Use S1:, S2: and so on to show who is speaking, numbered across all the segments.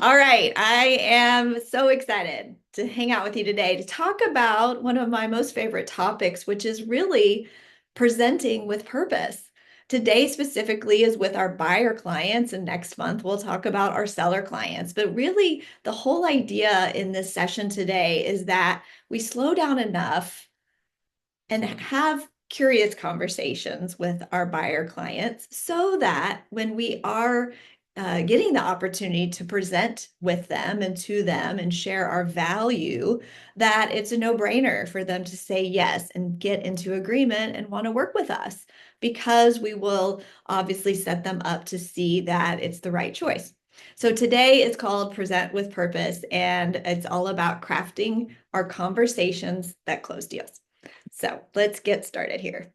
S1: All right, I am so excited to hang out with you today to talk about one of my most favorite topics, which is really presenting with purpose. Today, specifically, is with our buyer clients, and next month we'll talk about our seller clients. But really, the whole idea in this session today is that we slow down enough and have curious conversations with our buyer clients so that when we are getting the opportunity to present with them and to them and share our value, that it's a no-brainer for them to say yes and get into agreement and want to work with us because we will obviously set them up to see that it's the right choice. So today is called Present with Purpose, and it's all about crafting our conversations that close deals. So let's get started here.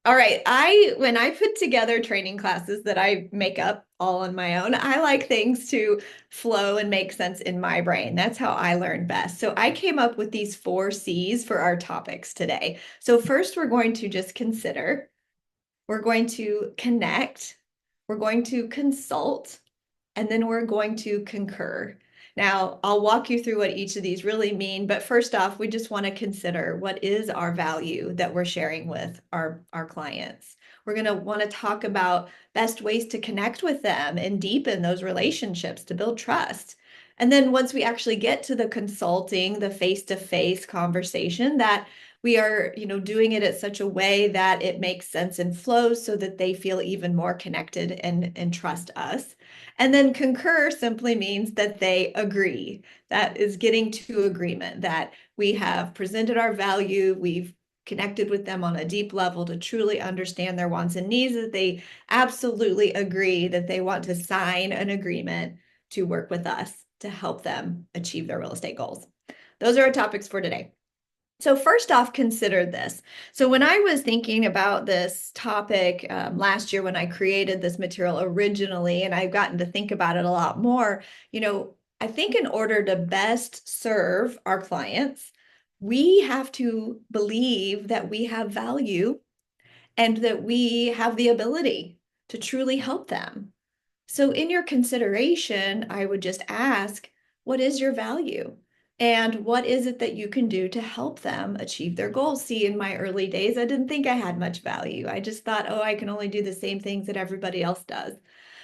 S1: All right, when I put together training classes that I make up all on my own, I like things to flow and make sense in my brain. That's how I learn best. So I came up with these 4 C's for our topics today. So first, we're going to just consider, we're going to connect, we're going to consult, and then we're going to concur. Now, I'll walk you through what each of these really mean, but first off, we just want to consider what is our value that we're sharing with our clients. We're going to want to talk about best ways to connect with them and deepen those relationships to build trust. And then once we actually get to the consulting, the face-to-face conversation, that we are, doing it at such a way that it makes sense and flows so that they feel even more connected and trust us. And then concur simply means that they agree. That is getting to agreement, that we have presented our value, we've connected with them on a deep level to truly understand their wants and needs, that they absolutely agree that they want to sign an agreement to work with us to help them achieve their real estate goals. Those are our topics for today. So first off, consider this. So when I was thinking about this topic last year when I created this material originally, and I've gotten to think about it a lot more, I think in order to best serve our clients, we have to believe that we have value and that we have the ability to truly help them. So in your consideration, I would just ask, what is your value? And what is it that you can do to help them achieve their goals? See, in my early days, I didn't think I had much value. I just thought, oh, I can only do the same things that everybody else does.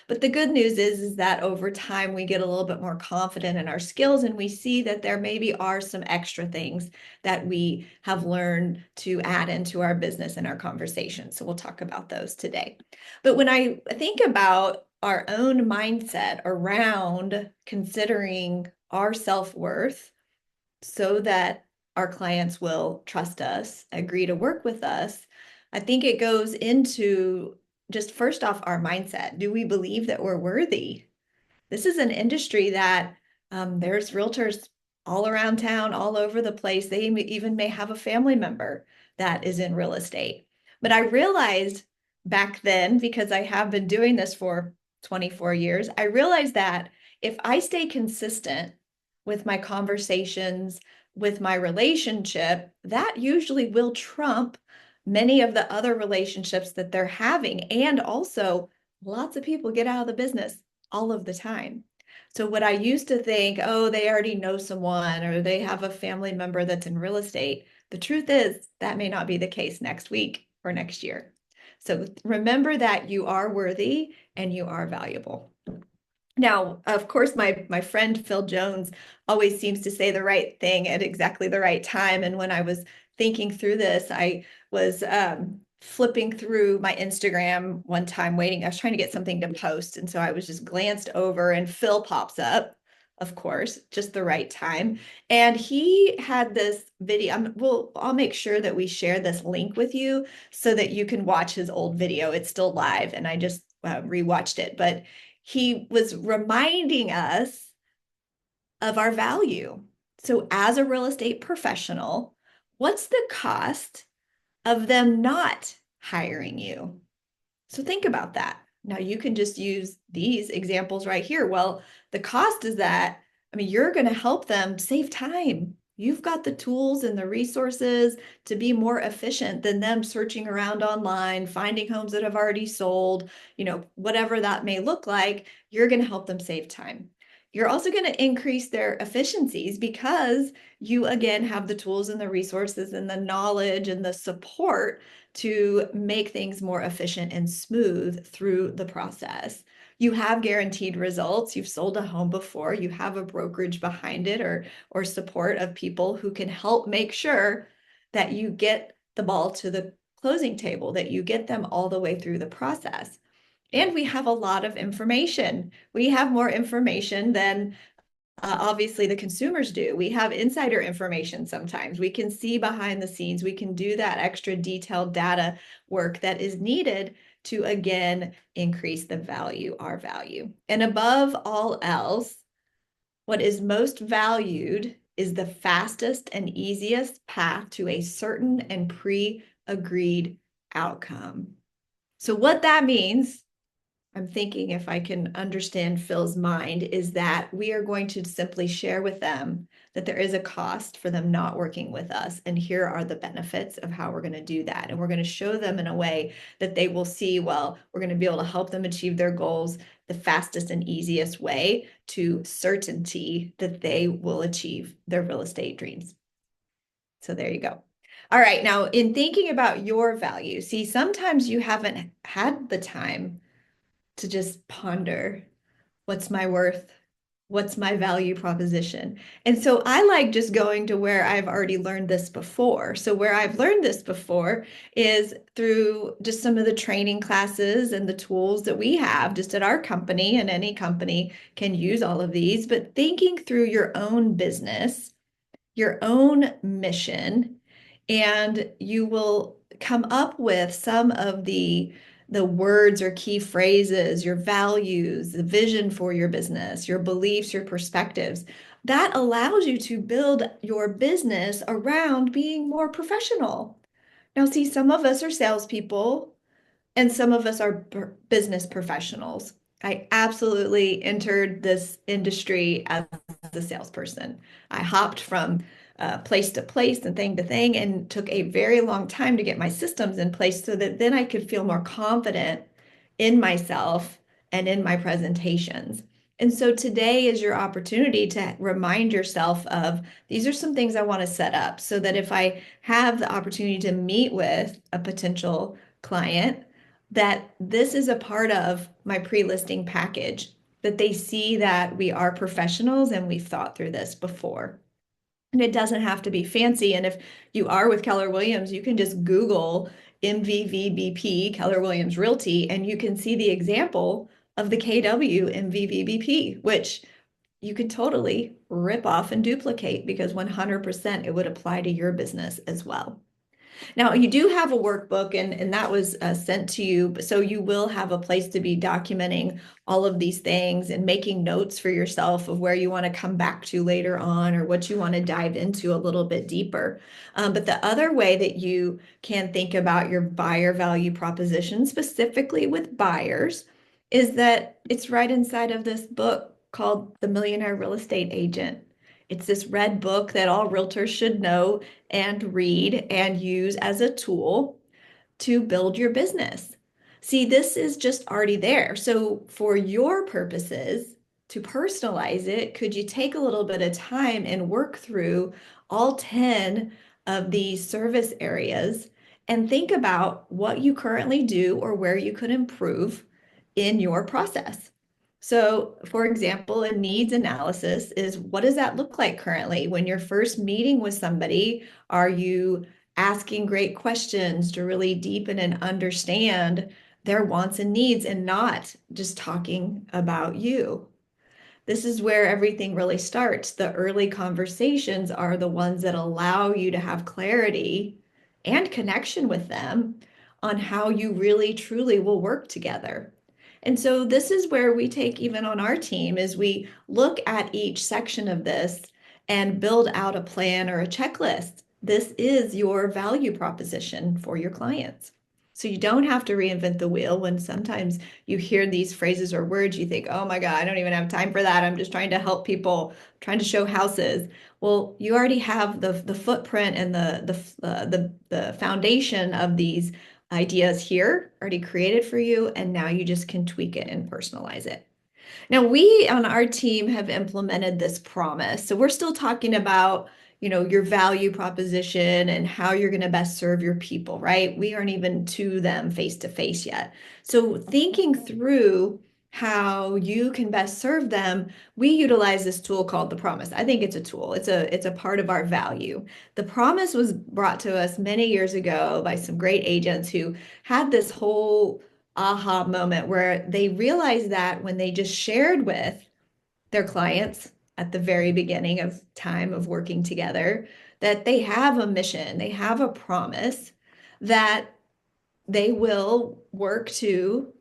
S1: But the good news is that over time, we get a little bit more confident in our skills and we see that there maybe are some extra things that we have learned to add into our business and our conversation. So we'll talk about those today. But when I think about our own mindset around considering our self-worth so that our clients will trust us, agree to work with us, I think it goes into just first off our mindset. Do we believe that we're worthy? This is an industry that there's realtors all around town, all over the place. They even may have a family member that is in real estate. But I realized back then, because I have been doing this for 24 years, I realized that if I stay consistent with my conversations, with my relationship, that usually will trump many of the other relationships that they're having. And also, lots of people get out of the business all of the time. So what I used to think, oh, they already know someone or they have a family member that's in real estate. The truth is that may not be the case next week or next year. So remember that you are worthy and you are valuable. Now, of course, my friend Phil Jones always seems to say the right thing at exactly the right time. And when I was thinking through this, I was flipping through my Instagram one time waiting. I was trying to get something to post. And so I was just glanced over and Phil pops up, of course, just the right time. And he had this video. I'll make sure that we share this link with you so that you can watch his old video. It's still live and I just rewatched it. But he was reminding us of our value. So, as a real estate professional, what's the cost of them not hiring you? So, think about that. Now, you can just use these examples right here. Well, the cost is that, you're going to help them save time. You've got the tools and the resources to be more efficient than them searching around online, finding homes that have already sold, whatever that may look like, you're going to help them save time. you're also going to increase their efficiencies because you, again, have the tools and the resources and the knowledge and the support to make things more efficient and smooth through the process. You have guaranteed results. You've sold a home before. You have a brokerage behind it or support of people who can help make sure that you get the ball to the closing table, that you get them all the way through the process. And we have a lot of information. We have more information than obviously the consumers do. We have insider information sometimes. We can see behind the scenes. We can do that extra detailed data work that is needed to, again, increase the value, our value. And above all else, what is most valued is the fastest and easiest path to a certain and pre-agreed outcome. So what that means, I'm thinking if I can understand Phil's mind, is that we are going to simply share with them that there is a cost for them not working with us. And here are the benefits of how we're going to do that. And we're going to show them in a way that they will see, well, we're going to be able to help them achieve their goals the fastest and easiest way to certainty that they will achieve their real estate dreams. So there you go. All right. Now, in thinking about your value, see, sometimes you haven't had the time to just ponder what's my worth? What's my value proposition? And so I like just going to where I've already learned this before. So where I've learned this before is through just some of the training classes and the tools that we have just at our company, and any company can use all of these, but thinking through your own business, your own mission, and you will come up with some of the words or key phrases, your values, the vision for your business, your beliefs, your perspectives. That allows you to build your business around being more professional. Now, see, some of us are salespeople and some of us are business professionals. I absolutely entered this industry as a salesperson. I hopped from place to place and thing to thing and took a very long time to get my systems in place so that then I could feel more confident in myself and in my presentations. And so today is your opportunity to remind yourself of these are some things I want to set up so that if I have the opportunity to meet with a potential client, that this is a part of my pre-listing package, that they see that we are professionals and we've thought through this before. And it doesn't have to be fancy. And if you are with Keller Williams, you can just Google MVVBP, Keller Williams Realty, and you can see the example of the KW MVVBP, which you could totally rip off and duplicate because 100% it would apply to your business as well. Now, you do have a workbook, and that was sent to you. So you will have a place to be documenting all of these things and making notes for yourself of where you want to come back to later on or what you want to dive into a little bit deeper. But the other way that you can think about your buyer value proposition, specifically with buyers, is that it's right inside of this book called The Millionaire Real Estate Agent. It's this red book that all realtors should know and read and use as a tool to build your business. See, this is just already there. So for your purposes, to personalize it, could you take a little bit of time and work through all 10 of these service areas and think about what you currently do or where you could improve in your process? So, for example, a needs analysis is what does that look like currently? When you're first meeting with somebody, are you asking great questions to really deepen and understand their wants and needs and not just talking about you? This is where everything really starts. The early conversations are the ones that allow you to have clarity and connection with them on how you really truly will work together. And so this is where we take, even on our team, is we look at each section of this and build out a plan or a checklist. This is your value proposition for your clients. So you don't have to reinvent the wheel. When sometimes you hear these phrases or words, you think, oh my God, I don't even have time for that. I'm just trying to help people, trying to show houses. Well, you already have the footprint and the foundation of these ideas here already created for you, and now you just can tweak it and personalize it. Now, we on our team have implemented this promise. So we're still talking about, your value proposition and how you're going to best serve your people, right? We aren't even to them face to face yet. So thinking through how you can best serve them, we utilize this tool called the promise. I think it's a tool. It's a part of our value. The promise was brought to us many years ago by some great agents who had this whole aha moment where they realized that when they just shared with their clients at the very beginning of time of working together, that they have a mission, they have a promise that they will work to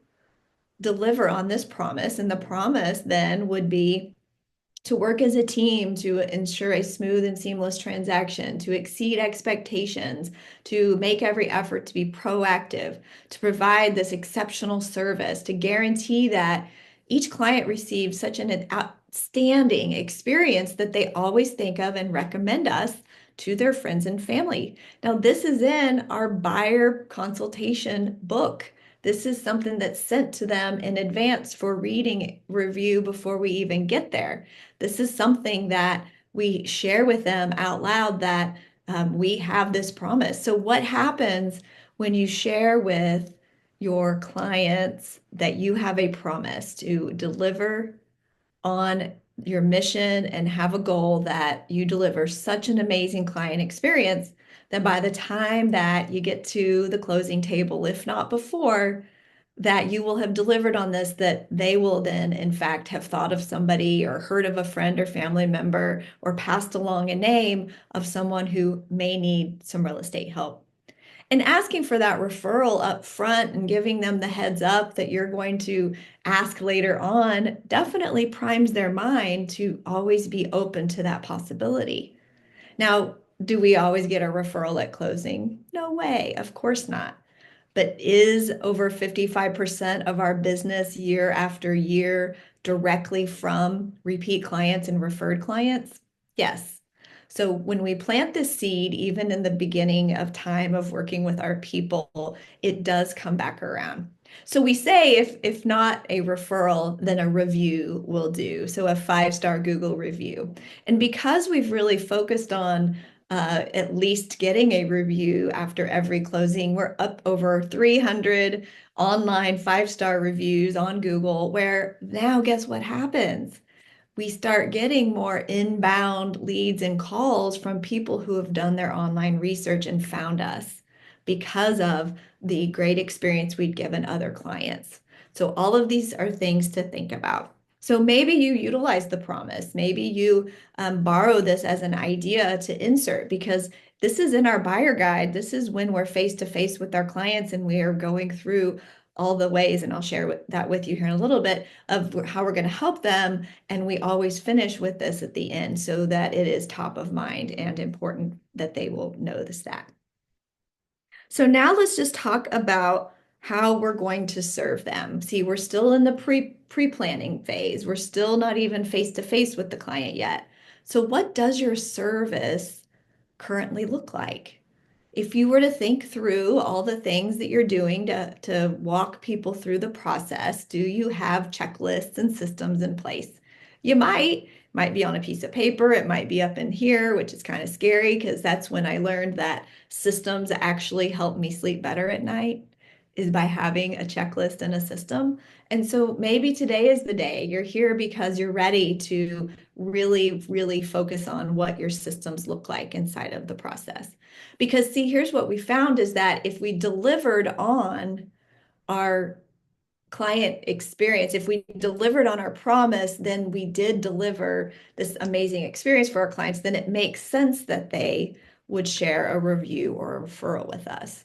S1: deliver on this promise. And the promise then would be to work as a team to ensure a smooth and seamless transaction, to exceed expectations, to make every effort to be proactive, to provide this exceptional service, to guarantee that each client receives such an outstanding experience that they always think of and recommend us to their friends and family. Now, this is in our buyer consultation book. This is something that's sent to them in advance for reading review before we even get there. This is something that we share with them out loud that we have this promise. So, what happens when you share with your clients that you have a promise to deliver on your mission and have a goal that you deliver such an amazing client experience that by the time that you get to the closing table, if not before, that you will have delivered on this, that they will then, in fact, have thought of somebody or heard of a friend or family member or passed along a name of someone who may need some real estate help. And asking for that referral up front and giving them the heads up that you're going to ask later on definitely primes their mind to always be open to that possibility. Now, do we always get a referral at closing? No way, of course not. But is over 55% of our business year after year directly from repeat clients and referred clients? Yes. So when we plant this seed, even in the beginning of time of working with our people, it does come back around. So we say if not a referral, then a review will do. So a 5-star Google review. And because we've really focused on at least getting a review after every closing. We're up over 300 online 5-star reviews on Google, where now guess what happens? We start getting more inbound leads and calls from people who have done their online research and found us because of the great experience we'd given other clients. So all of these are things to think about. So maybe you utilize the promise. Maybe you borrow this as an idea to insert because this is in our buyer guide. This is when we're face to face with our clients and we are going through all the ways, and I'll share that with you here in a little bit, of how we're going to help them. And we always finish with this at the end so that it is top of mind and important that they will notice that. So now let's just talk about how we're going to serve them. See, we're still in the pre-planning phase. We're still not even face to face with the client yet. So what does your service currently look like? If you were to think through all the things that you're doing to walk people through the process, do you have checklists and systems in place? You might be on a piece of paper, it might be up in here, which is kind of scary because that's when I learned that systems actually help me sleep better at night, is by having a checklist and a system. And so maybe today is the day. You're here because you're ready to really, really focus on what your systems look like inside of the process. Because see, here's what we found is that if we delivered on our client experience, if we delivered on our promise, then we did deliver this amazing experience for our clients, then it makes sense that they would share a review or a referral with us.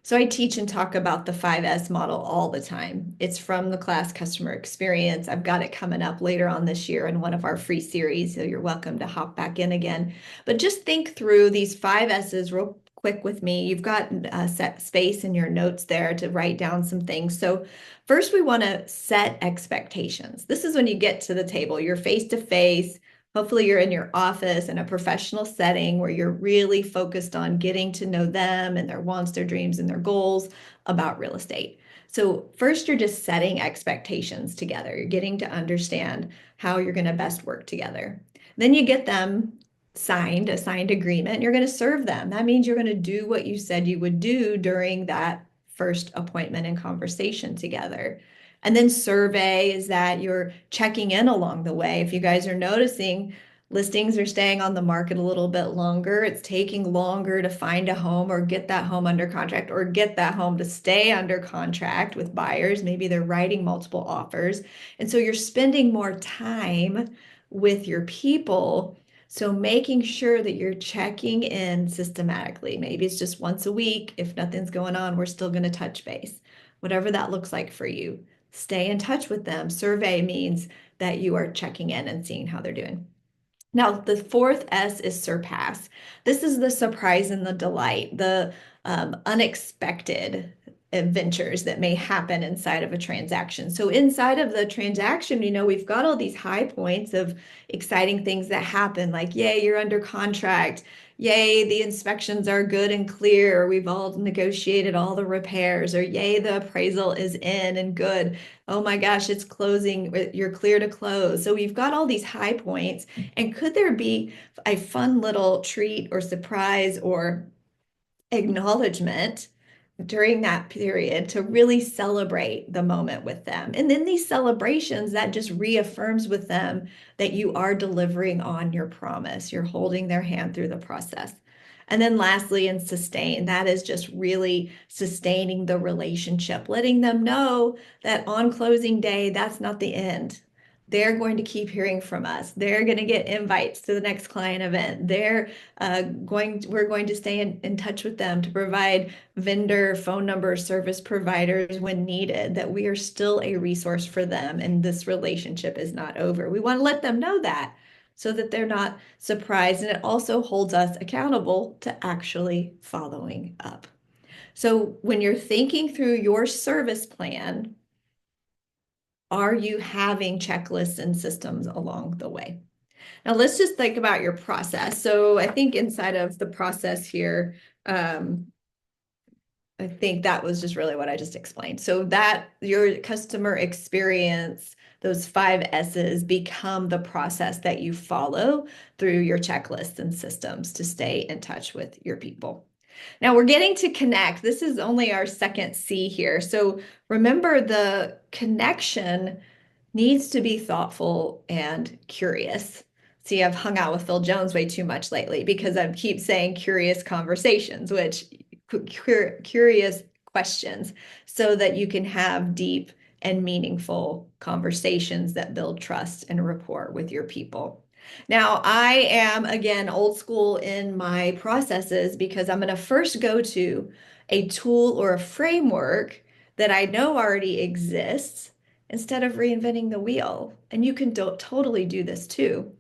S1: So I teach and talk about the 5S model all the time. It's from the class Customer Experience. I've got it coming up later on this year in one of our free series, so you're welcome to hop back in again. But just think through these 5S's real quick with me. You've got set space in your notes there to write down some things. So first we want to set expectations. This is when you get to the table. You're face to face. Hopefully you're in your office in a professional setting where you're really focused on getting to know them and their wants, their dreams, and their goals about real estate. So first, you're just setting expectations together. You're getting to understand how you're going to best work together. Then you get them signed, a signed agreement, and you're going to serve them. That means you're going to do what you said you would do during that first appointment and conversation together. And then survey is that you're checking in along the way. If you guys are noticing listings are staying on the market a little bit longer, it's taking longer to find a home or get that home under contract or get that home to stay under contract with buyers. Maybe they're writing multiple offers. And so you're spending more time with your people. So making sure that you're checking in systematically. Maybe it's just once a week. If nothing's going on, we're still going to touch base. Whatever that looks like for you. Stay in touch with them. Survey means that you are checking in and seeing how they're doing. Now, the fourth S is surpass. This is the surprise and the delight, the unexpected adventures that may happen inside of a transaction. So inside of the transaction, we've got all these high points of exciting things that happen, like, yay, you're under contract. Yay, the inspections are good and clear. Or we've all negotiated all the repairs. Or yay, the appraisal is in and good. Oh my gosh, it's closing. You're clear to close. So we've got all these high points. And could there be a fun little treat or surprise or acknowledgement during that period to really celebrate the moment with them? And then these celebrations, that just reaffirms with them that you are delivering on your promise. You're holding their hand through the process. And then lastly, and sustain, that is just really sustaining the relationship, letting them know that on closing day, that's not the end. They're going to keep hearing from us. They're going to get invites to the next client event. We're going to stay in touch with them to provide vendor phone number service providers when needed, that we are still a resource for them and this relationship is not over. We want to let them know that so that they're not surprised. And it also holds us accountable to actually following up. So when you're thinking through your service plan, are you having checklists and systems along the way? Now let's just think about your process. So I think inside of the process here, I think that was just really what I just explained. So that your customer experience, those 5 S's become the process that you follow through your checklists and systems to stay in touch with your people. Now we're getting to connect. This is only our second C here. So remember, the connection needs to be thoughtful and curious. See, I've hung out with Phil Jones way too much lately because I keep saying curious conversations, which curious questions, so that you can have deep and meaningful conversations that build trust and rapport with your people. Now, I am, again, old school in my processes because I'm going to first go to a tool or a framework that I know already exists instead of reinventing the wheel. And you can totally do this too.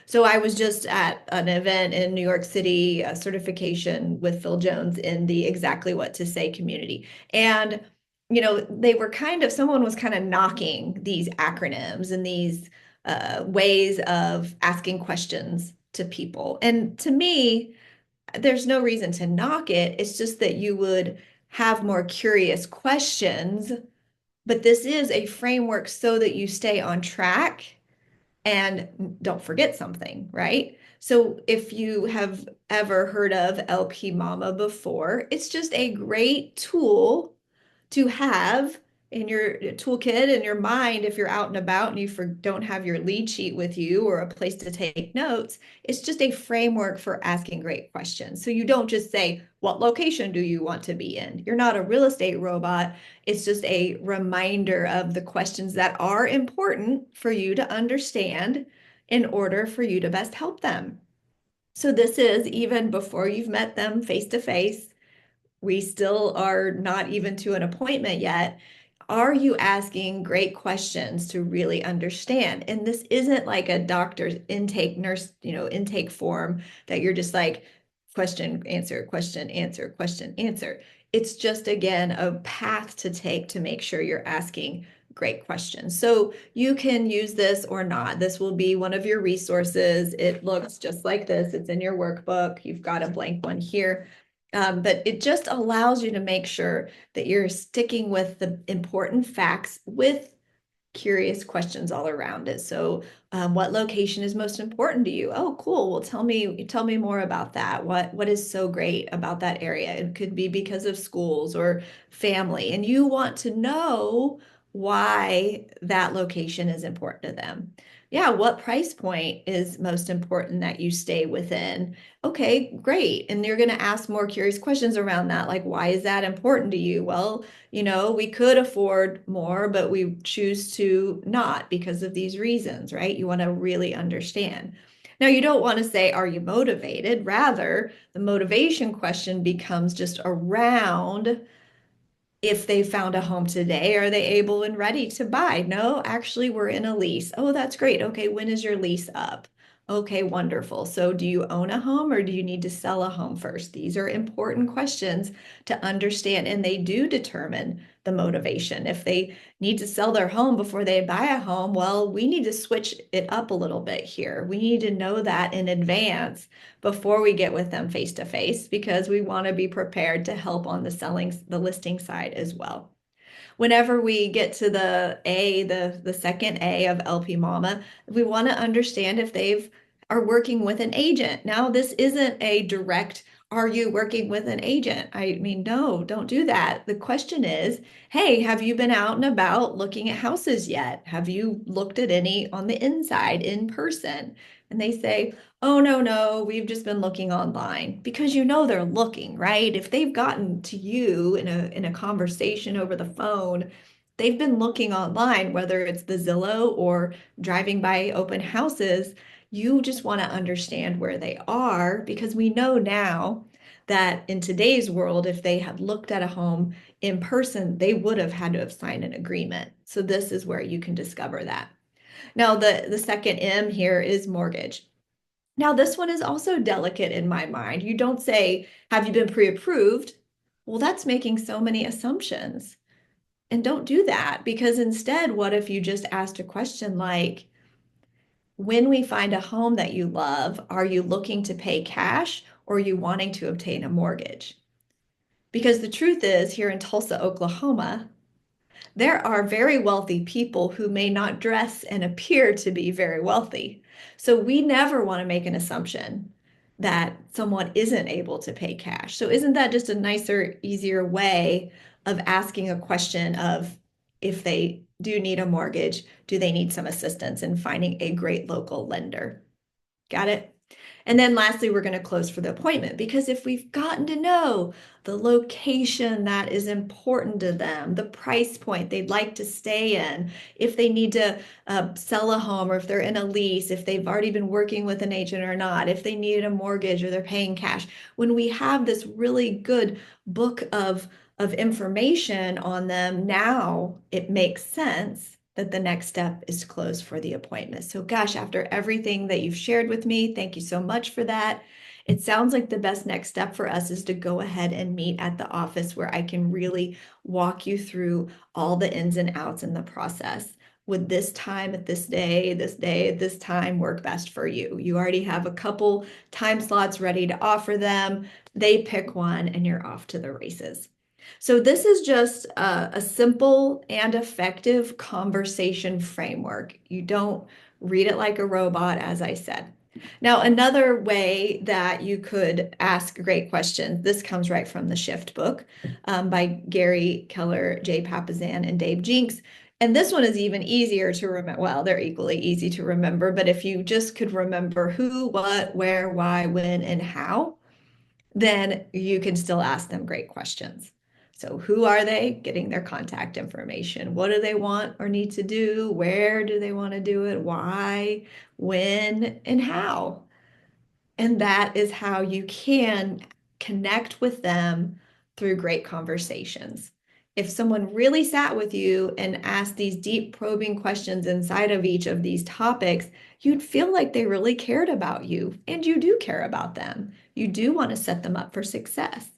S1: So I was just at an event in New York City, a certification with Phil Jones in the Exactly What to Say community. And, someone was kind of knocking these acronyms and these ways of asking questions to people. And to me, there's no reason to knock it. It's just that you would have more curious questions. But this is a framework so that you stay on track and don't forget something, right? So if you have ever heard of LP Mama before, it's just a great tool to have in your toolkit in your mind if you're out and about and you don't have your lead sheet with you or a place to take notes. It's just a framework for asking great questions. So you don't just say, what location do you want to be in? You're not a real estate robot. It's just a reminder of the questions that are important for you to understand in order for you to best help them. So this is even before you've met them face to face. We still are not even to an appointment yet. Are you asking great questions to really understand? And this isn't like a doctor's intake form that you're just like question, answer, question, answer, question, answer. It's just, again, a path to take to make sure you're asking great questions. So you can use this or not. This will be one of your resources. It looks just like this. It's in your workbook. You've got a blank one here. But it just allows you to make sure that you're sticking with the important facts with curious questions all around it. So, what location is most important to you? Oh, cool. Well, tell me more about that. What is so great about that area? It could be because of schools or family, and you want to know why that location is important to them. Yeah, what price point is most important that you stay within? Okay, great. And you're going to ask more curious questions around that, like, why is that important to you? Well, we could afford more, but we choose to not because of these reasons, right? You want to really understand. Now, you don't want to say, are you motivated? Rather, the motivation question becomes just around if they found a home today, are they able and ready to buy? No, actually, we're in a lease. Oh, that's great. Okay, when is your lease up? Okay, wonderful. So, do you own a home or do you need to sell a home first? These are important questions to understand, and they do determine the motivation. If they need to sell their home before they buy a home, well, we need to switch it up a little bit here. We need to know that in advance before we get with them face to face because we want to be prepared to help on the listing side as well. Whenever we get to the second A of LP Mama, we want to understand if they've are working with an agent. Now, this isn't a direct, are you working with an agent? I mean, no, don't do that. The question is, hey, have you been out and about looking at houses yet? Have you looked at any on the inside in person? And they say, oh, no, no, we've just been looking online because they're looking, right? If they've gotten to you in a conversation over the phone, they've been looking online, whether it's the Zillow or driving by open houses. You just want to understand where they are because we know now that in today's world, if they had looked at a home in person, they would have had to have signed an agreement. So this is where you can discover that. Now, the second M here is mortgage. Now, this one is also delicate in my mind. You don't say, have you been pre-approved? Well, that's making so many assumptions. And don't do that because instead, what if you just asked a question like, when we find a home that you love, are you looking to pay cash or are you wanting to obtain a mortgage? Because the truth is, here in Tulsa, Oklahoma, there are very wealthy people who may not dress and appear to be very wealthy. So we never want to make an assumption that someone isn't able to pay cash. So isn't that just a nicer, easier way of asking a question of if they do need a mortgage, do they need some assistance in finding a great local lender? Got it? And then lastly, we're going to close for the appointment because if we've gotten to know the location that is important to them, the price point they'd like to stay in, if they need to sell a home or if they're in a lease, if they've already been working with an agent or not, if they need a mortgage or they're paying cash, when we have this really good book of information on them, now it makes sense that the next step is to close for the appointment. So, gosh, after everything that you've shared with me, thank you so much for that. It sounds like the best next step for us is to go ahead and meet at the office where I can really walk you through all the ins and outs in the process. Would this time at this day, at this time work best for you? You already have a couple time slots ready to offer them. They pick one and you're off to the races. So this is just a simple and effective conversation framework. You don't read it like a robot, as I said. Now, another way that you could ask great questions, this comes right from the Shift book by Gary Keller, Jay Papasan, and Dave Jinks. And this one is even easier to remember. Well, they're equally easy to remember, but if you just could remember who, what, where, why, when, and how, then you can still ask them great questions. So who are they? Getting their contact information. What do they want or need to do? Where do they want to do it? Why, when, and how? And that is how you can connect with them through great conversations. If someone really sat with you and asked these deep probing questions inside of each of these topics, you'd feel like they really cared about you, and you do care about them. You do want to set them up for success.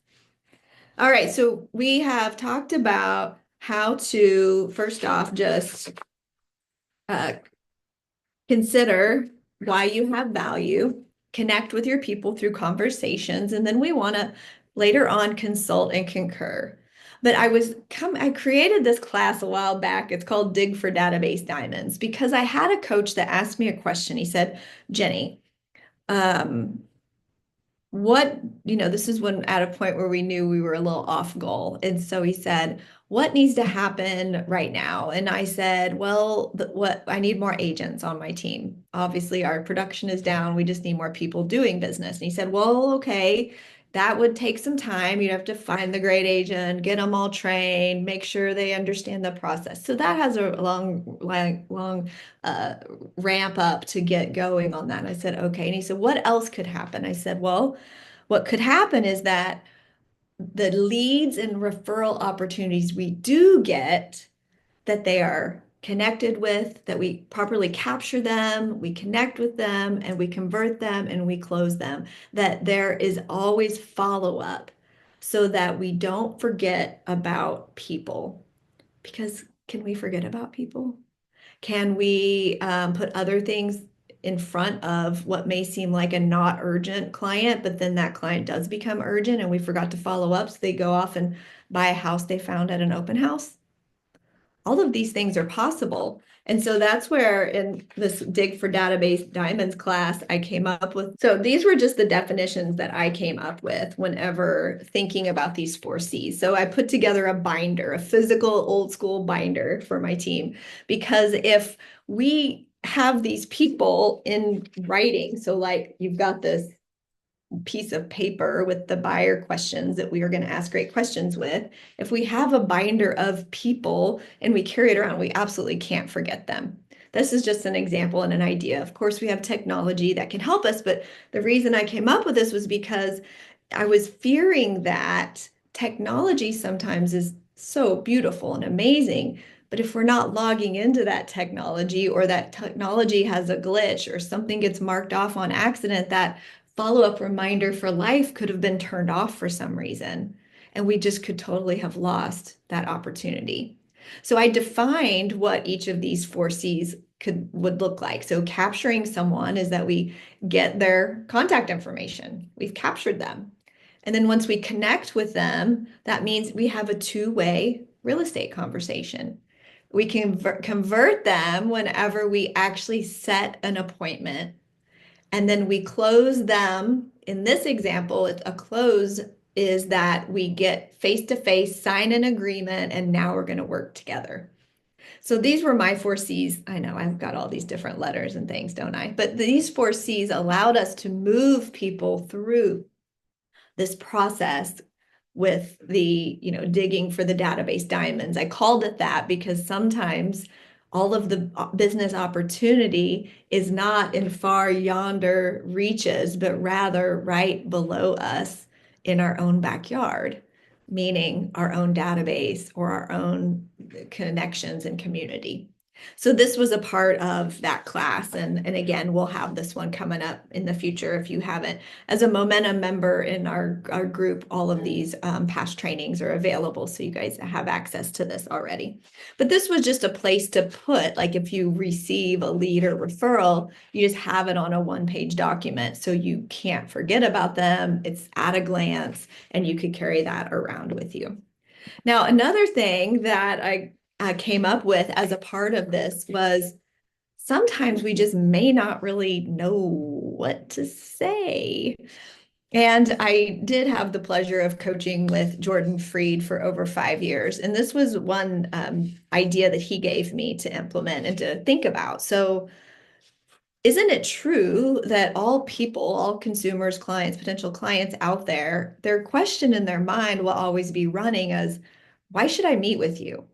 S1: All right, so we have talked about how to, first off, just uh, consider why you have value, connect with your people through conversations, and then we want to later on consult and concur. But I created this class a while back. It's called Dig for Database Diamonds because I had a coach that asked me a question. He said, Jennie, um, this is when at a point where we knew we were a little off goal. And so he said, what needs to happen right now? And I said, well, what I need more agents on my team. Obviously, our production is down. We just need more people doing business. And he said, well, okay, that would take some time. You'd have to find the great agent, get them all trained, make sure they understand the process. So that has a long uh, ramp up to get going on that. And I said, okay. And he said, what else could happen? I said, well, what could happen is that the leads and referral opportunities we do get, that they are connected with, that we properly capture them, we connect with them, and we convert them and we close them, that there is always follow up so that we don't forget about people. Because can we forget about people? Can we put other things in front of what may seem like a not urgent client, but then that client does become urgent and we forgot to follow up, so they go off and buy a house they found at an open house? All of these things are possible. And so that's where in this Dig for Database Diamonds class, I came up with. So these were just the definitions that I came up with whenever thinking about these 4 C's. So I put together a binder, a physical old school binder for my team, because if we have these people in writing, so like you've got this piece of paper with the buyer questions that we are going to ask great questions with. If we have a binder of people and we carry it around, we absolutely can't forget them. This is just an example and an idea. Of course, we have technology that can help us, but the reason I came up with this was because I was fearing that technology sometimes is so beautiful and amazing, but if we're not logging into that technology, or that technology has a glitch or something gets marked off on accident, that follow-up reminder for life could have been turned off for some reason, and we just could totally have lost that opportunity. So I defined what each of these 4 C's would look like. So capturing someone is that we get their contact information. We've captured them. And then once we connect with them, that means we have a two-way real estate conversation. We can convert them whenever we actually set an appointment, and then we close them. In this example, a close is that we get face-to-face, sign an agreement, and now we're going to work together. So these were my 4 C's. I know I've got all these different letters and things, don't I? But these 4 C's allowed us to move people through this process with the, digging for the database diamonds. I called it that because sometimes all of the business opportunity is not in far yonder reaches, but rather right below us in our own backyard, meaning our own database or our own connections and community. So this was a part of that class. And again, we'll have this one coming up in the future if you haven't. As a Momentum member in our group, all of these past trainings are available, so you guys have access to this already. But this was just a place to put, like if you receive a lead or referral, you just have it on a one-page document so you can't forget about them. It's at a glance, and you could carry that around with you. Now, another thing that I came up with as a part of this was sometimes we just may not really know what to say. And I did have the pleasure of coaching with Jordan Freed for over 5 years. And this was one idea that he gave me to implement and to think about. So, isn't it true that all people, all consumers, clients, potential clients out there, their question in their mind will always be running as, why should I meet with you?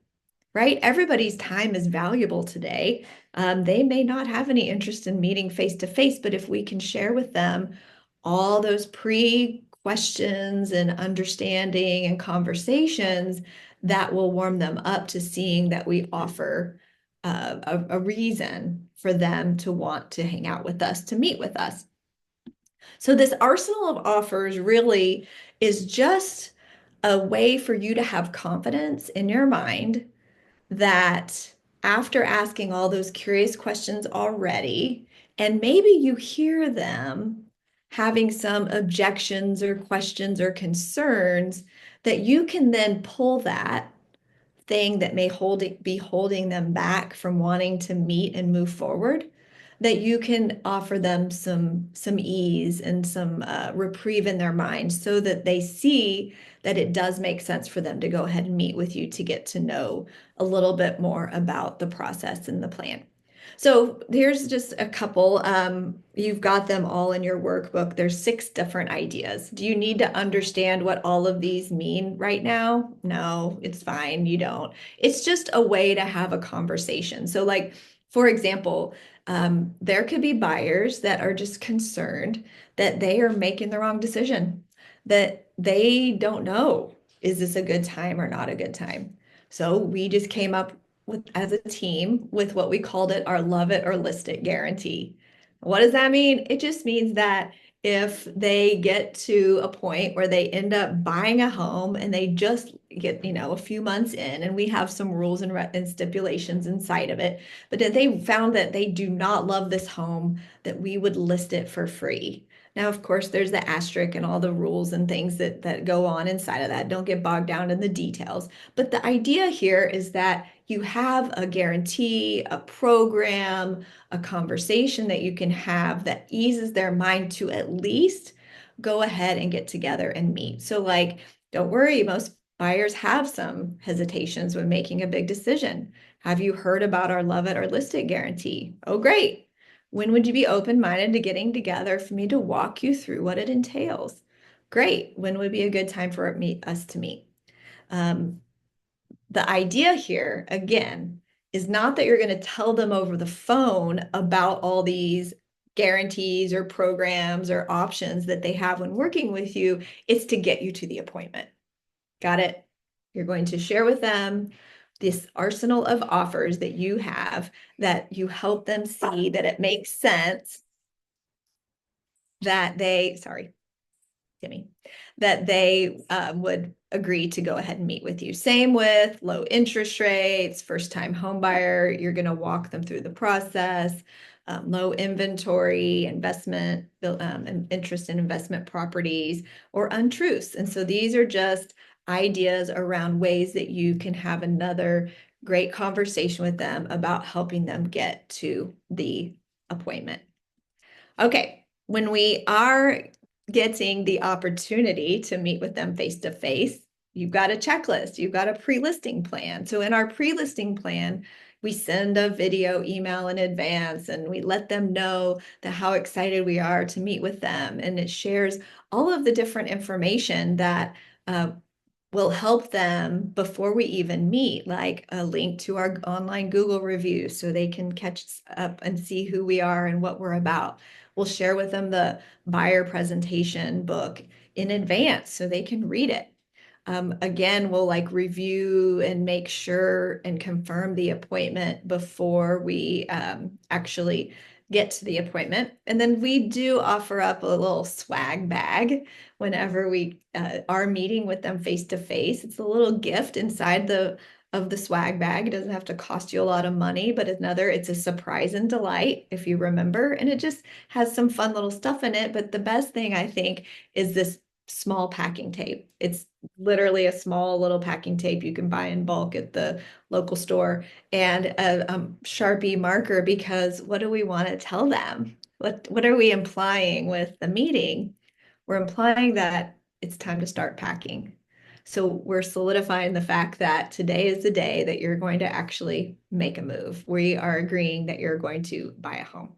S1: Right? Everybody's time is valuable today. They may not have any interest in meeting face to face, but if we can share with them all those pre-questions and understanding and conversations, that will warm them up to seeing that we offer a reason for them to want to hang out with us, to meet with us. So this arsenal of offers really is just a way for you to have confidence in your mind that after asking all those curious questions already, and maybe you hear them, having some objections or questions or concerns, that you can then pull that thing that may be holding them back from wanting to meet and move forward, that you can offer them some ease and some reprieve in their mind so that they see that it does make sense for them to go ahead and meet with you to get to know a little bit more about the process and the plan. So here's just a couple. You've got them all in your workbook. There's 6 different ideas. Do you need to understand what all of these mean right now? No, it's fine. You don't. It's just a way to have a conversation. So, like, for example, there could be buyers that are just concerned that they are making the wrong decision, that they don't know, is this a good time or not a good time? So we just came up with, as a team, with what we called it our love it or list it guarantee. What does that mean? It just means that if they get to a point where they end up buying a home and they just get, a few months in, and we have some rules and stipulations inside of it, but if they found that they do not love this home, that we would list it for free. Now, of course, there's the asterisk and all the rules and things that go on inside of that. Don't get bogged down in the details. But the idea here is that you have a guarantee, a program, a conversation that you can have that eases their mind to at least go ahead and get together and meet. So, like, don't worry, most buyers have some hesitations when making a big decision. Have you heard about our love it or list it guarantee? Oh, great. When would you be open-minded to getting together for me to walk you through what it entails? Great. When would be a good time for us to meet? Um, the idea here, again, is not that you're going to tell them over the phone about all these guarantees or programs or options that they have when working with you. It's to get you to the appointment. Got it? You're going to share with them this arsenal of offers that you have, that you help them see that it makes sense that sorry, Timmy, that they would agree to go ahead and meet with you. Same with low interest rates, first time home buyer, you're going to walk them through the process. Low inventory, investment, interest in investment properties, or untruths. And so these are just ideas around ways that you can have another great conversation with them about helping them get to the appointment. Okay, when we are getting the opportunity to meet with them face to face, you've got a checklist, you've got a pre-listing plan. So in our pre-listing plan, we send a video email in advance and we let them know that how excited we are to meet with them. And it shares all of the different information that will help them before we even meet, like a link to our online Google reviews so they can catch up and see who we are and what we're about. We'll share with them the buyer presentation book in advance so they can read it. Again, we'll like review and make sure and confirm the appointment before we actually get to the appointment. And then we do offer up a little swag bag whenever we are meeting with them face to face. It's a little gift inside of the swag bag. It doesn't have to cost you a lot of money, but it's a surprise and delight, if you remember. And it just has some fun little stuff in it. But the best thing, I think, is this small packing tape. It's literally a small little packing tape you can buy in bulk at the local store, and a Sharpie marker, because what do we want to tell them? What are we implying with the meeting? We're implying that it's time to start packing. So we're solidifying the fact that today is the day that you're going to actually make a move. We are agreeing that you're going to buy a home.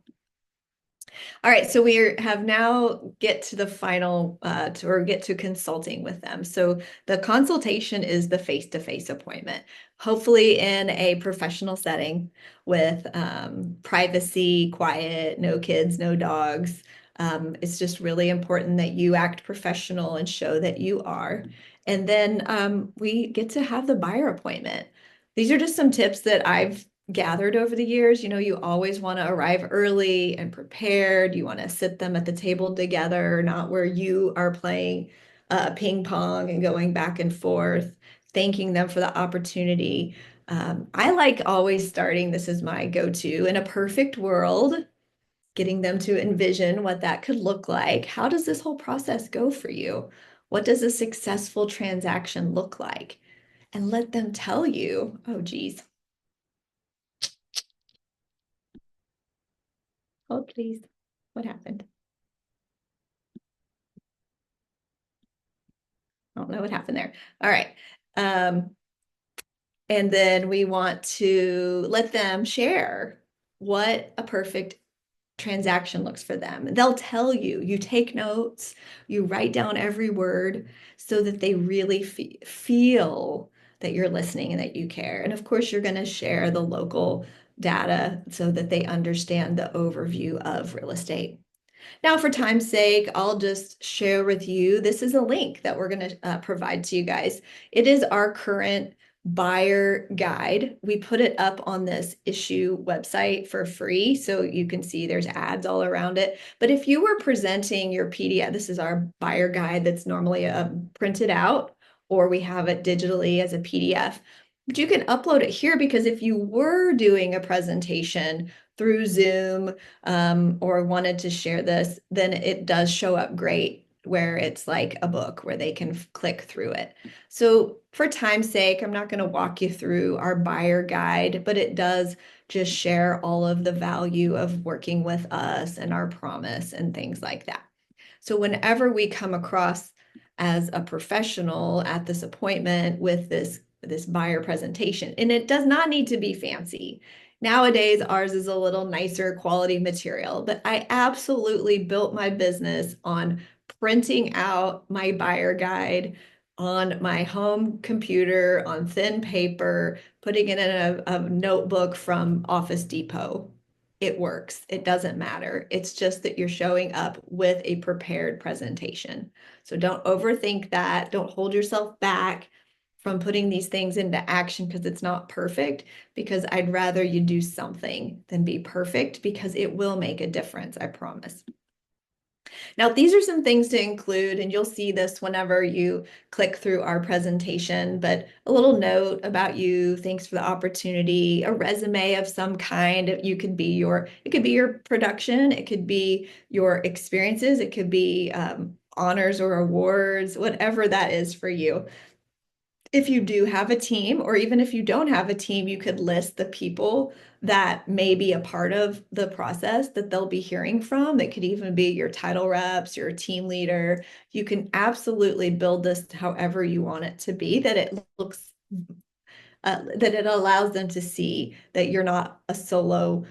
S1: All right, so we have now get to the final or get to consulting with them. So the consultation is the face-to-face appointment, hopefully in a professional setting with privacy, quiet, no kids, no dogs. It's just really important that you act professional and show that you are. And then we get to have the buyer appointment. These are just some tips that I've gathered over the years. You always want to arrive early and prepared. You want to sit them at the table together, not where you are playing ping pong and going back and forth, thanking them for the opportunity. I like always starting, this is my go-to, in a perfect world, getting them to envision what that could look like. How does this whole process go for you? What does a successful transaction look like? And let them tell you, oh, geez. Oh, please. What happened? I don't know what happened there. All right. Um, and then we want to let them share what a perfect transaction looks for them. They'll tell you, you take notes, you write down every word so that they really feel that you're listening and that you care. And of course, you're going to share the local data so that they understand the overview of real estate. Now, for time's sake, I'll just share with you. This is a link that we're going to provide to you guys. It is our current buyer guide. We put it up on this issue website for free, so you can see there's ads all around it. But if you were presenting your PDF, this is our buyer guide that's normally printed out, or we have it digitally as a PDF. But you can upload it here because if you were doing a presentation through Zoom, or wanted to share this, then it does show up great where it's like a book where they can click through it. So for time's sake, I'm not going to walk you through our buyer guide, but it does just share all of the value of working with us and our promise and things like that. So whenever we come across as a professional at this appointment with this buyer presentation, and it does not need to be fancy. Nowadays, ours is a little nicer quality material, but I absolutely built my business on printing out my buyer guide on my home computer on thin paper, putting it in a notebook from Office Depot. It works. It doesn't matter. It's just that you're showing up with a prepared presentation. So don't overthink that. Don't hold yourself back from putting these things into action because it's not perfect, because I'd rather you do something than be perfect, because it will make a difference, I promise. Now, these are some things to include, and you'll see this whenever you click through our presentation, but a little note about you, thanks for the opportunity, a resume of some kind. It could be your production, it could be your experiences, it could be honors or awards, whatever that is for you. If you do have a team, or even if you don't have a team, you could list the people that may be a part of the process that they'll be hearing from. That could even be your title reps, your team leader. You can absolutely build this however you want it to be, that it looks, that it allows them to see that you're not a solo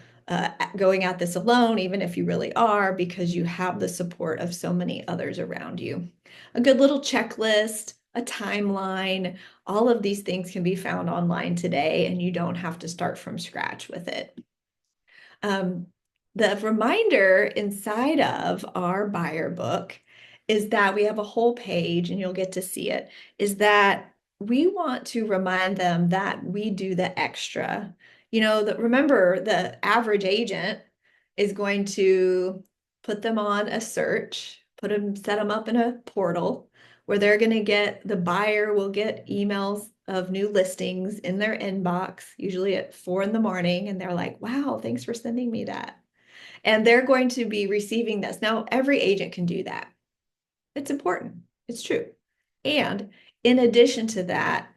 S1: going at this alone, even if you really are, because you have the support of so many others around you. A good little checklist, a timeline, all of these things can be found online today, and you don't have to start from scratch with it. The reminder inside of our buyer book is that we have a whole page, and you'll get to see it, is that we want to remind them that we do the extra. Remember, the average agent is going to put them on a search, set them up in a portal where the buyer will get emails of new listings in their inbox, usually at 4 a.m, and they're like, wow, thanks for sending me that. And they're going to be receiving this. Now, every agent can do that. It's important. It's true. And in addition to that,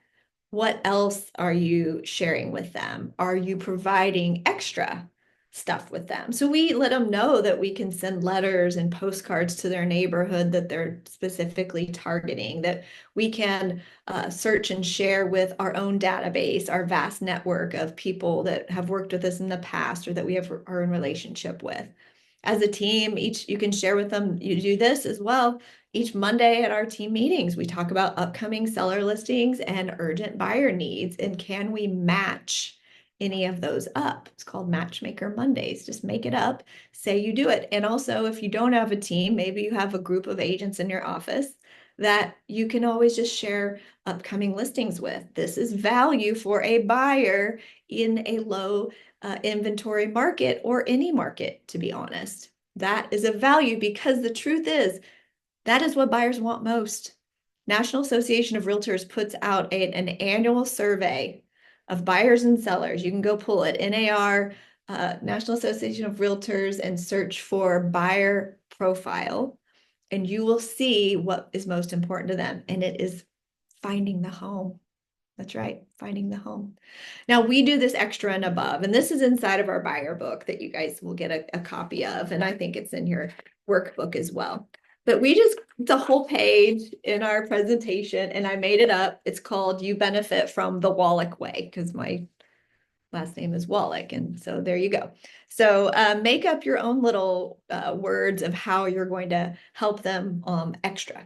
S1: what else are you sharing with them? Are you providing extra stuff with them? So we let them know that we can send letters and postcards to their neighborhood that they're specifically targeting, that we can search and share with our own database, our vast network of people that have worked with us in the past or that we are in relationship with. As a team, you can share with them, you do this as well. Each Monday at our team meetings, we talk about upcoming seller listings and urgent buyer needs, and can we match any of those up? It's called Matchmaker Mondays. Just make it up, say you do it. And also, if you don't have a team, maybe you have a group of agents in your office that you can always just share upcoming listings with. This is value for a buyer in a low inventory market, or any market, to be honest. That is a value, because the truth is, that is what buyers want most. National Association of Realtors puts out an annual survey of buyers and sellers. You can go pull it, NAR National Association of Realtors and search for buyer profile, and you will see what is most important to them. And it is finding the home. That's right, finding the home. Now we do this extra and above, and this is inside of our buyer book that you guys will get a copy of, and I think it's in your workbook as well. But it's a whole page in our presentation, and I made it up. It's called You Benefit from the Wallach Way, because my last name is Wallach, and so there you go. So make up your own little words of how you're going to help them extra.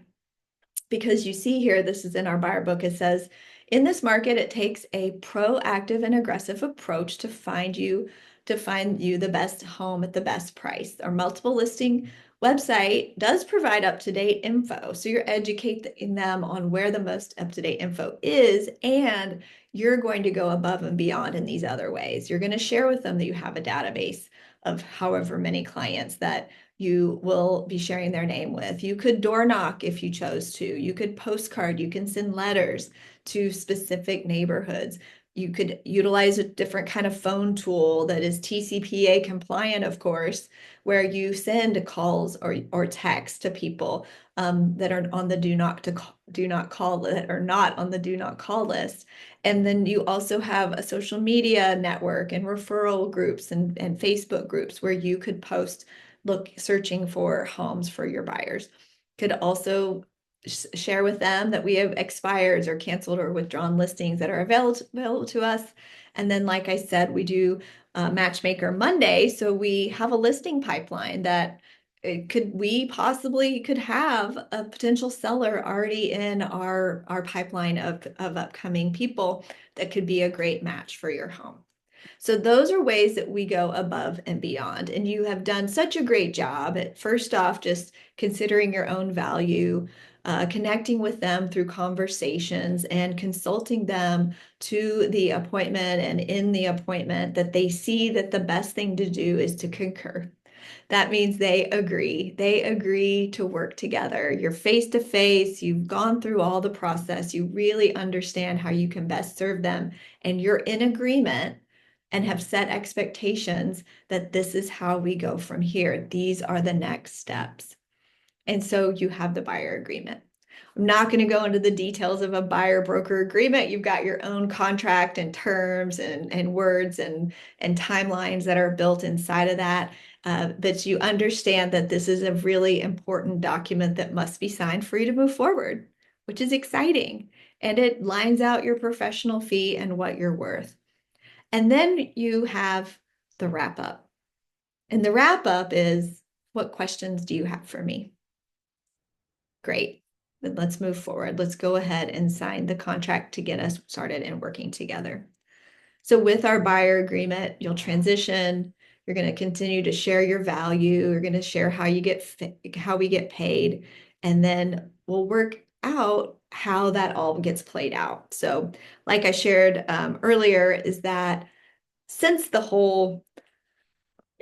S1: Because you see here, this is in our buyer book, it says, in this market, it takes a proactive and aggressive approach to find you the best home at the best price. Our multiple listing website does provide up-to-date info. So you're educating them on where the most up-to-date info is, and you're going to go above and beyond in these other ways. You're going to share with them that you have a database of however many clients that you will be sharing their name with. You could door knock if you chose to. You could postcard. You can send letters to specific neighborhoods. You could utilize a different kind of phone tool that is TCPA compliant, of course, where you send calls or text to people that are on the do not call that are not on the do not call list. And then you also have a social media network and referral groups and Facebook groups where you could post searching for homes for your buyers. Could also share with them that we have expired or canceled or withdrawn listings that are available to us. And then, like I said, we do Matchmaker Monday. So we have a listing pipeline that we possibly could have a potential seller already in our pipeline of upcoming people that could be a great match for your home. So those are ways that we go above and beyond. And you have done such a great job at, first off, just considering your own value, connecting with them through conversations and consulting them to the appointment, and in the appointment that they see that the best thing to do is to concur. That means they agree. They agree to work together. You're face to face. You've gone through all the process. You really understand how you can best serve them. And you're in agreement and have set expectations that this is how we go from here. These are the next steps. And so you have the buyer agreement. I'm not going to go into the details of a buyer broker agreement. You've got your own contract and terms and words and timelines that are built inside of that. But you understand that this is a really important document that must be signed for you to move forward, which is exciting. And it lines out your professional fee and what you're worth. And then you have the wrap up. And the wrap up is, what questions do you have for me? Great. Then let's move forward. Let's go ahead and sign the contract to get us started and working together. So with our buyer agreement, you'll transition. You're going to continue to share your value. You're going to share how we get paid, and then we'll work out how that all gets played out. So, like I shared earlier, is that since the whole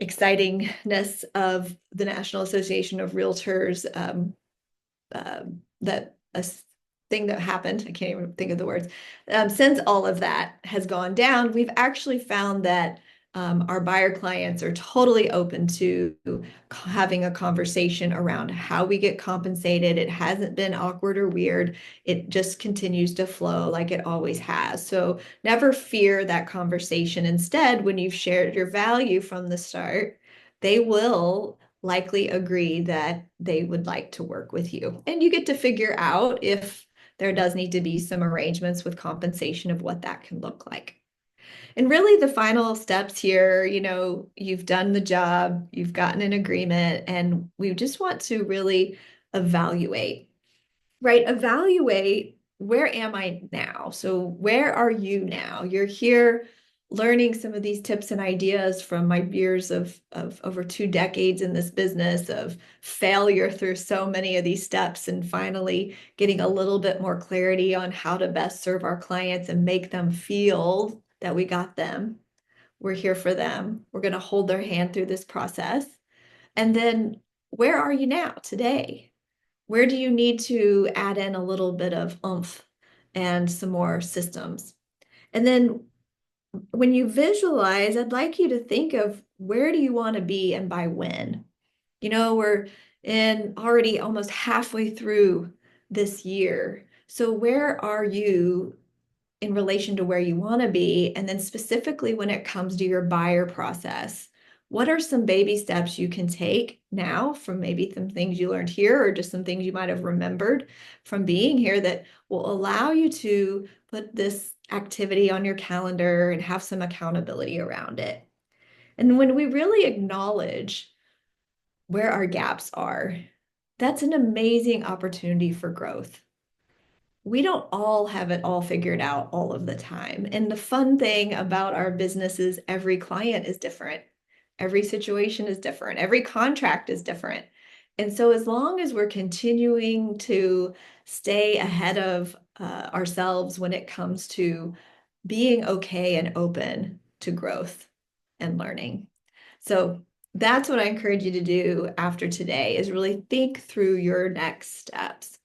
S1: excitingness of the National Association of Realtors, that a thing that happened, I can't even think of the words, since all of that has gone down, we've actually found that our buyer clients are totally open to having a conversation around how we get compensated. It hasn't been awkward or weird. It just continues to flow like it always has. So never fear that conversation. Instead, when you've shared your value from the start, they will likely agree that they would like to work with you. And you get to figure out if there does need to be some arrangements with compensation of what that can look like. And really the final steps here, you've done the job, you've gotten an agreement, and we just want to really evaluate, right? Evaluate, where am I now? So where are you now? You're here learning some of these tips and ideas from my years of over 2 decades in this business, of failure through so many of these steps, and finally getting a little bit more clarity on how to best serve our clients and make them feel that we got them. We're here for them. We're going to hold their hand through this process. And then where are you now today? Where do you need to add in a little bit of oomph and some more systems? And then when you visualize, I'd like you to think of where do you want to be and by when. We're in already almost halfway through this year. So where are you in relation to where you want to be? And then specifically when it comes to your buyer process, what are some baby steps you can take now from maybe some things you learned here or just some things you might have remembered from being here that will allow you to put this activity on your calendar and have some accountability around it? And when we really acknowledge where our gaps are, that's an amazing opportunity for growth. We don't all have it all figured out all of the time. And the fun thing about our business is every client is different. Every situation is different. Every contract is different. And so, as long as we're continuing to stay ahead of ourselves when it comes to being okay and open to growth and learning. So, that's what I encourage you to do after today is really think through your next steps.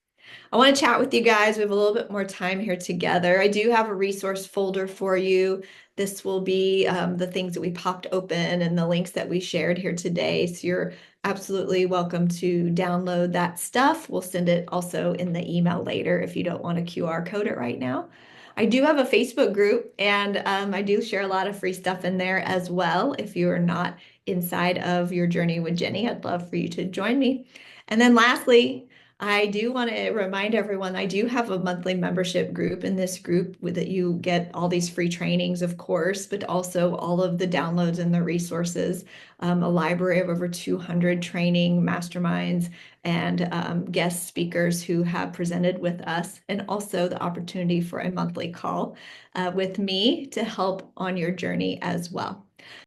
S1: I want to chat with you guys. We have a little bit more time here together. I do have a resource folder for you. This will be the things that we popped open and the links that we shared here today. So you're absolutely welcome to download that stuff. We'll send it also in the email later if you don't want to QR code it right now. I do have a Facebook group and I do share a lot of free stuff in there as well. If you are not inside of your journey with Jennie, I'd love for you to join me. And then lastly, I do want to remind everyone I do have a monthly membership group. In this group that you get all these free trainings, of course, but also all of the downloads and the resources, a library of over 200 training masterminds and guest speakers who have presented with us, and also the opportunity for a monthly call with me to help on your journey as well.